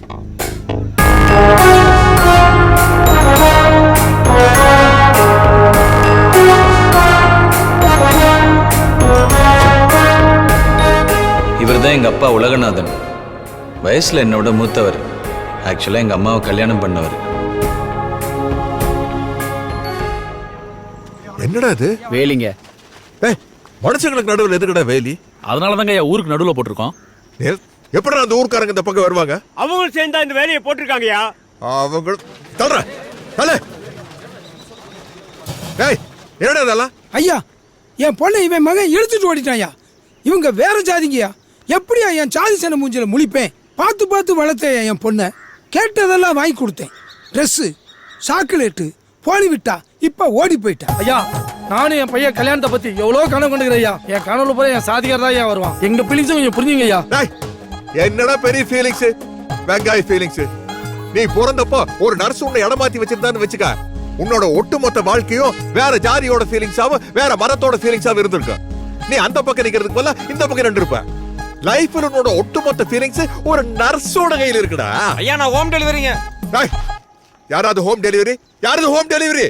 இவர் தான் எங்க அப்பா உலகநாதன். வயசுல என்னோட மூத்தவர். ஆக்சுவலா எங்க அம்மாவை கல்யாணம் பண்ணவர். என்னடா இது? வேலிங்க. மனுஷங்களுக்கு நடுவில் எதுக்கடா வேலி? அதனால தாங்க ஊருக்கு நடுவில் போட்டிருக்கோம். எப்படா அந்த ஊர்க்காரங்க இந்த பக்கம் வருவாங்க? அவங்களும் சேர்ந்தா இந்த வேலையை போட்டிருக்காங்கயா. அவங்க தல்ற தல. என்னடா இதெல்லாம்? ஐயா, என் பொண்ணை இவன் மகன் இழுத்துட்டு ஓடிட்டாயா. இவங்க வேற ஜாதிங்கயா. எப்படியா என் சாதி சன மூஞ்சில முழிப்பேன்? பார்த்து பார்த்து வளர்த்தேன் என் பொண்ணை. கேட்டதெல்லாம் வாங்கி கொடுத்தேன். ட்ரெஸ்ஸு, சாக்லேட்டு, போலி விட்டா. இப்ப ஓடி போயிட்டா. ஐயா, நானும் என் பையன் கல்யாணத்தை பத்தி எவ்வளவு கனவு கொண்டுக்கிறேன் ஐயா. என் கனவுல போல என் சாதிகார் தான் ஐயா வருவான். எங்க ஃபீலிங்ஸும் கொஞ்சம் புரிஞ்சுங்க ஐயா. என்னடா பெரிய ஃபீலிங்ஸ்? வெங்காய ஃபீலிங்ஸ். நீ பிறந்தப்போ ஒரு நர்ஸ் உன்னை இடமாத்தி வச்சிருந்தான்னு வச்சுக்க, உன்னோட ஒட்டுமொத்த வாழ்க்கையும் வேற ஜாதியோட ஃபீலிங்ஸாவும் வேற மரத்தோட ஃபீலிங்ஸாவும் இருந்திருக்கு. நீ அந்த பக்கம் நிக்கிறதுக்கு போல இந்த பக்கம் நின்று இருப்ப. லைஃப்ல உன்னோட ஒட்டுமொத்த ஃபீலிங்ஸ் ஒரு நர்ஸோட கையில இருக்குடா. ஐயா, நான் ஹோம் டெலிவரிங்க. யாராவது ஹோம் டெலிவரி? யாராவது ஹோம் டெலிவரி?